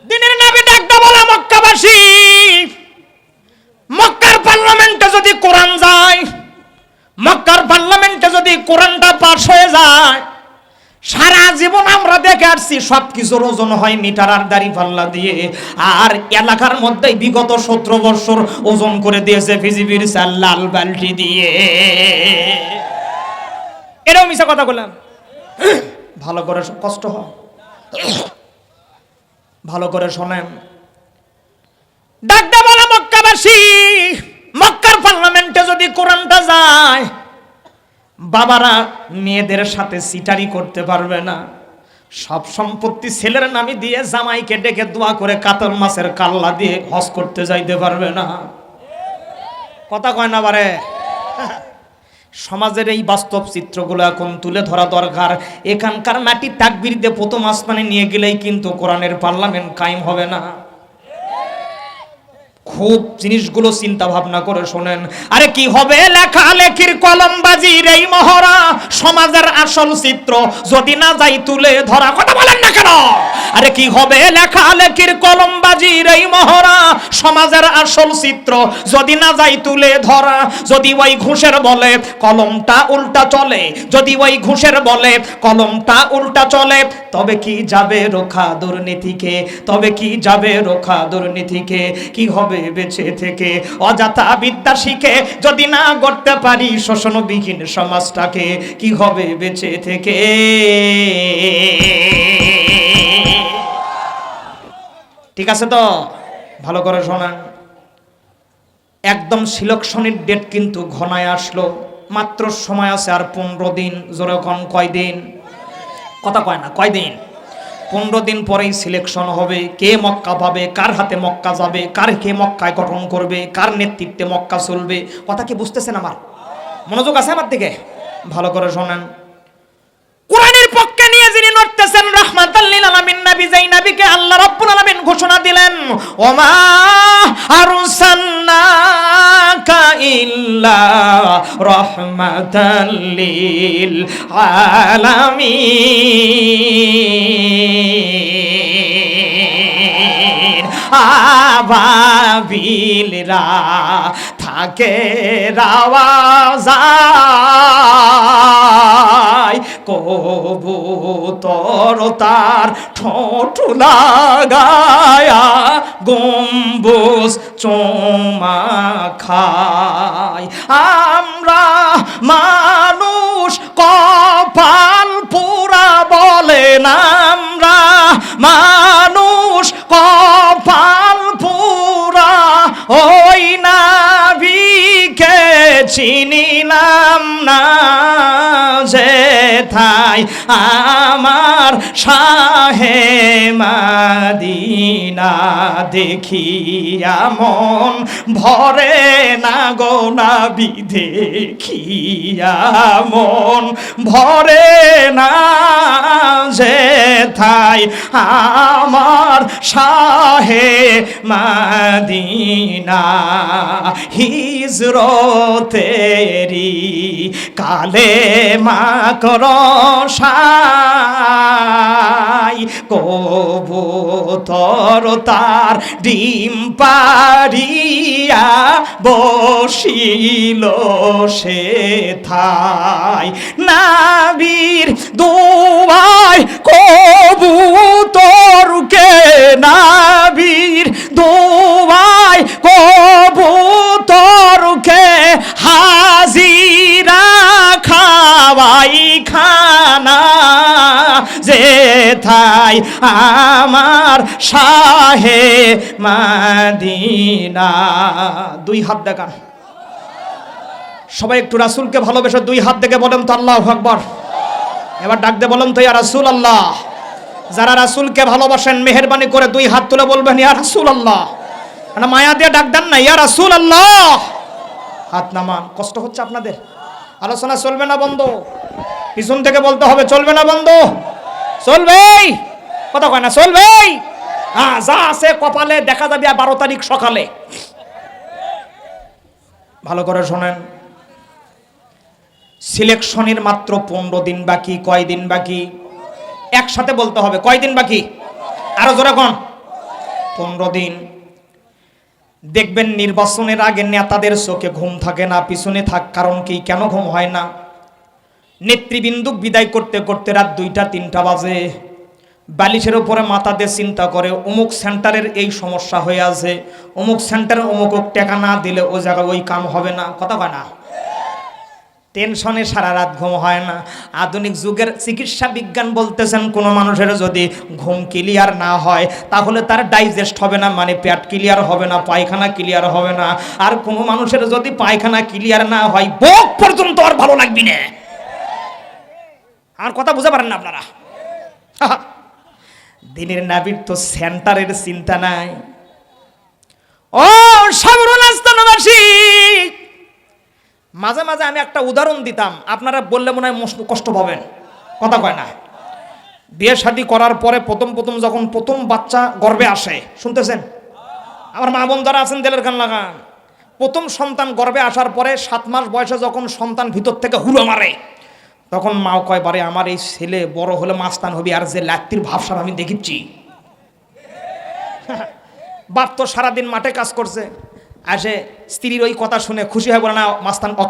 Speaker 1: দিনের নবী ডাক দে বলে, মক্কাবাসী মক্কার পার্লামেন্টে যদি কোরআন যায়, মক্কার পার্লামেন্টে যদি কোরআনটা পাস হয়ে যায়, সারা জীবন আমরা দেখে আসছি সবকিছুর ওজন হয় মিটার আর দাড়ি পাল্লা দিয়ে, আর এলাকার মধ্যে বিগত 17 বছর ওজন করে দিয়েছে বিজিবির চাল লাল বালতি দিয়ে। এটাও মিছা কথা বললাম? ভালো করে কষ্ট হয়, ভালো করে শোনেন। ডাক দে বলে, মক্কাবাসী মক্কার পার্লামেন্টে যদি কোরআনটা যায়, বাবারা মেয়েদের সাথে সিটারি করতে পারবে না, সব সম্পত্তি ছেলের নামে দিয়ে জামাইকে ডেকে দোয়া করে কাতল মাছের কাল্লা দিয়ে হজ করতে যাইতে পারবে না। কথা কয় না বারে? সমাজের এই বাস্তব চিত্রগুলো এখন তুলে ধরা দরকার। এখানকার মাটি তাকবীর দিয়ে প্রথম আসমানে নিয়ে গেলেই কিন্তু কোরআনের পার্লামেন্ট কায়েম হবে না। খুব জিনিসগুলো চিন্তা ভাবনা করে শোনেন। আরে কি হবে লেখালেখির কলমবাজির এই মহড়া, সমাজের আসল চিত্র যদি না যাই তুলে ধরা। কথা বলেন না কেন? আরে কি হবে লেখালেখির কলমবাজির এই মহড়া, সমাজের আসল চিত্র যদি না যাই তুলে ধরা। যদি ওই ঘুষের বলে কলমটা উল্টা চলে, যদি ওই ঘুষের বলে কলমটা উল্টা চলে, তবে কি যাবে রোখা দুর্নীতিকে, তবে কি যাবে রোখা দুর্নীতিকে। কি হবে বেঁচে থেকে অযথা বিদ্যা শিখে যদি না গড়তে পারি শোষণবিহীন সমাজটাকে, কি হবে বেঁচে থেকে। ঠিক আছে তো? ভালো করে শোনান। একদম সিলেকশনের ডেট কিন্তু ঘনায় আসলো, মাত্র সময় আছে আর 15 দিন। জোরে কোন কয়দিন? কথা কয় না, কয়দিন? 15 দিন পরেই সিলেকশন হবে। কে মক্কা পাবে, কার হাতে মক্কা যাবে, কার কে মক্কায় গঠন করবে, কার নেতৃত্বে মক্কা চলবে। কথা কি বুঝতেছেন? আমার মনোযোগ আছে আমার দিকে? ভালো করে শোনেন। কোরআনের পক্ষে নিয়ে যিনি লড়তেছেন রাহমাতাল লিল আলামিন নবী, যেই নবীকে আল্লাহ রাব্বুল আলামিন ঘোষণা দিলেন, ওমা আরসালনাকা ইল্লা রাহমাতাল লিল আলামিন। আবাবিলরা থাকে রাওয়াজায়, কবুতর তার ঠোঁট লাগায়া গম্বুজ চোমা খায়। আমরা মানুষ কপাল পুরা বলেন, আমরা মানুষ কপাল পুরা, ওই নবীকে চিনিলাম না যেথায় আমার শাহে মদিনা। দেখিয়া মন ভরে না গো নবী, দেখিয়া মন ভরে না যেথায় আমার শাহে মদিনা। হিজরতেরি কালে মা করো নাই, কবুতর তার ডিম পাড়িয়া বসিল সে থাই, নাবির দোয়ায় কবুতরকে, নাবির দোয়ায় কবুতরকে হাজিরা খাওয়াই খানা যেথায় আমার শাহে মদিনা। দুই হাত দেখান সবাই, একটু রাসূলকে ভালোবেসে দুই হাত দেখে বলেন তো আল্লাহু আকবার। এবার ডাক দিয়ে বলেন তো ইয়া রাসূলুল্লাহ। যারা রাসূলকে ভালোবাসেন মেহেরবানি করে দুই হাত তুলে বলবেন ইয়া রাসূলুল্লাহ। মানে মায়া দিয়ে ডাক দেন না, ইয়া রাসূলুল্লাহ। হাত নামান। কষ্ট হচ্ছে আপনাদের? আলোচনা চলবে না বন্ধ? পিছন থেকে বলতে হবে চলবে না বন্ধ? চলবে, কথা কয় না, চলবে। হ্যাঁ, যা আছে কপালে দেখা যাবে 12 তারিখ সকালে। ভালো করে শোনেন, সিলেকশনের মাত্র 15 দিন বাকি। কয় দিন বাকি? একসাথে বলতে হবে, কয় দিন বাকি? আরো জোরে কোন? 15 দিন। দেখবেন নির্বাচনের আগে নেতাদের চোখে ঘুম থাকে না, পিছনে থাক। কারণ কি, কেন ঘুম হয় না? নেতৃবৃন্দু বিদায় করতে করতে রাত 2টা-3টা বাজে। বালিশের উপরে মাথা দিয়ে চিন্তা করে অমুক সেন্টারের এই সমস্যা হয়ে আছে, অমুক সেন্টারে অমুক টাকা না দিলে ও জায়গায় ওই কাম হবে না, কথা কয় না? টেনশনে সারা রাত ঘুম হয় না। আধুনিক যুগের চিকিৎসা বিজ্ঞান বলতেছেন কোন মানুষের যদি ঘুম ক্লিয়ার না হয় তাহলে তার ডাইজেস্ট হবে না, মানে পেট ক্লিয়ার হবে না, পায়খানা ক্লিয়ার হবে না। আর কোন মানুষের যদি পায়খানা ক্লিয়ার না হয় বুক পর্যন্ত আর ভালো লাগবে না। আর কথা বুঝতে পারেন না আপনারা? দিনের নাবির তো সেন্টারের চিন্তা নাই। ও সাবরুল আস্তানাবাসী, মাঝে মাঝে আমি একটা উদাহরণ দিতাম, আপনারা বললে মনে হয় কষ্ট পাবেন, কথা কয় না? বিয়ে শাদী করার পরে প্রথম যখন প্রথম বাচ্চা গর্ভে আসে, শুনতেছেন? আমার মা বোন যারা আছেন দিলের গান লাগান। প্রথম সন্তান গর্ভে আসার পরে 7 মাস বয়সে যখন সন্তান ভিতর থেকে হুড়ো মারে, তখন মাও কয় বারে আমার এই ছেলে বড় হলে মাস্তান হবে। আর যে লাত্তির ভাবসাব আমি দেখিচ্ছি। বাপ তো সারাদিন মাঠে কাজ করছে, আসে স্ত্রীর ওই কথা শুনে খুশি হয়, বলে না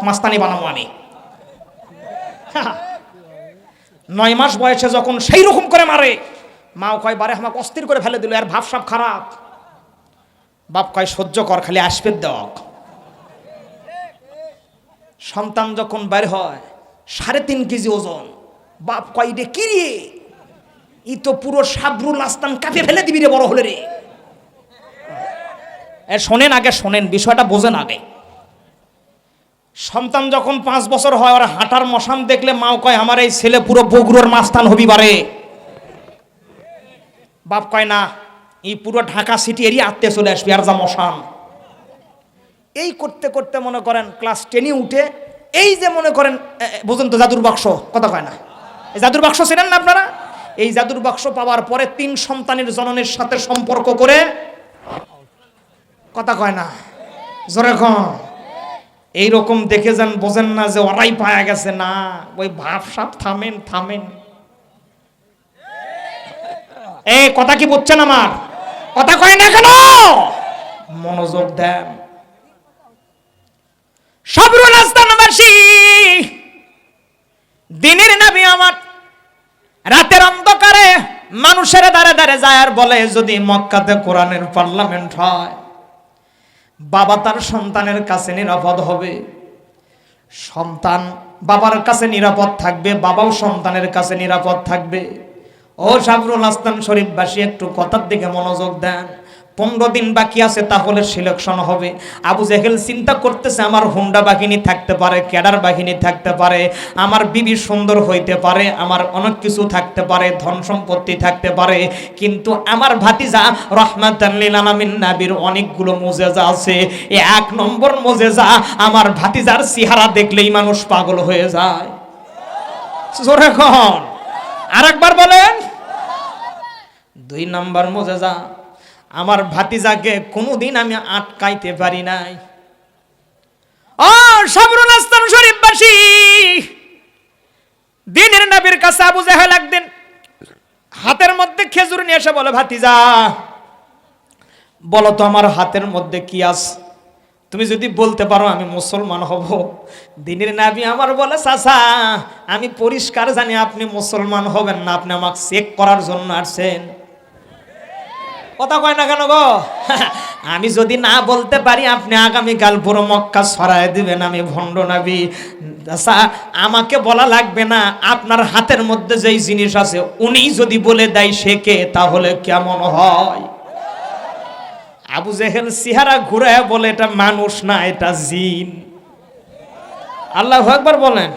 Speaker 1: মাস্তানি বানাবো আমি। 9 মাস বয়সে যখন সেই রকম করে মারে, মাও কয় বারে আমাকে অস্থির করে ফেলে দিল, আর ভাবসাব খারাপ। বাপ কয় সহ্য কর, খালি আসবে দেখ। সন্তান যখন বের হয় 3.5 কেজি ওজন, বাপ কয় রে কি রে, ই তো পুরো সাবরুল আস্তান কাঁপে ফেলে দিবি রে বড় হলে রে। শোনেন আগে, শোনেন বিষয়টা বোঝেন আগে। সন্তান যখন 5 বছর হয়, আর হাঁটার মশান দেখলে মাও কয় আমার এই ছেলে পুরো বগুড়ার মাস্তান হবি বারে। বাপ কয় না, এই পুরো ঢাকা সিটি এরিয়া আত্মে চলে আসবি, আর যা মশান। এই করতে করতে মনে করেন ক্লাস 10-এ উঠে, এই যে মনে করেন বুঝুন তো জাদুর বাক্স, কথা কয় না? এই জাদুর বাক্স ছিলেন না আপনারা? এই জাদুর বাক্স পাওয়ার পরে 3 সন্তানের জননের সাথে সম্পর্ক করে, কথা কয় না, জোরে কন। এইরকম দেখে যান, বোঝেন না যে ওরাই পায়া গেছে, না, ওই ভাবসাব থামেন। এই কথা কি বুঝছেন আমার? কথা কয় না কেন? মনোযোগ দেন। সাবরুল আস্তানাবাসী, দিনের নবী আমার রাতের অন্ধকারে মানুষের দ্বারে দ্বারে যায় আর বলে যদি মক্কাতে কোরআনের পার্লামেন্ট হয়, বাবা তার সন্তানের কাছে নিরাপদ হবে, সন্তান বাবার কাছে নিরাপদ থাকবে, বাবাও সন্তানের কাছে নিরাপদ থাকবে। ও সাবরুল আস্তান শরীফবাসী, একটু কথার দিকে মনোযোগ দেন। 15 দিন বাকি আছে, তাহলে সিলেকশন হবে। আবু জেহেল চিন্তা করতেছে আমার হুন্ডা বাহিনী থাকতে পারে, ক্যাডার বাহিনী থাকতে পারে, আমার বিবি সুন্দর হইতে পারে, আমার অনেক কিছু থাকতে পারে, ধন সম্পত্তি থাকতে পারে, কিন্তু আমার ভাতিজা রাহমাতাল লিল আলামিন নবীর অনেকগুলো মুজিজা আছে। 1 নম্বর মুজিজা, আমার ভাতিজার চেহারা দেখলেই মানুষ পাগল হয়ে যায়। জোরে কোন, আরেকবার বলেন। 2 নম্বর মুজিজা, আমার ভাতিজাকে কোনোদিন আমি আটকাইতে পারি নাই। ও সাবরুল আস্তান শরীফবাসী, দিনের নবীর কাছে আবু জাহেল একদিন খেজুর নিয়ে এসে বলে, ভাতিজা বলো তো আমার হাতের মধ্যে কি আছে, তুমি যদি বলতে পারো আমি মুসলমান হব। দিনের নবী আমার বলে, চাচা আমি পরিষ্কার জানি আপনি মুসলমান হবেন না, আপনি আমাকে চেক করার জন্য আসছেন। কথা কয় না কেন গো? আমি যদি না বলতে পারি আপনি আগামীকাল পুরো মক্কা ছড়ায় দিবেন, আমি ভণ্ড নবী। চাচা আমাকে বলা লাগবে না, আপনার হাতের মধ্যে যেই জিনিস আছে উনি যদি বলে দেয় সে কে, তাহলে কেমন হয়? আবু জেহেল চেহারা ঘুরায় বলে, এটা মানুষ না, এটা জিন। আল্লাহু আকবার বলেন।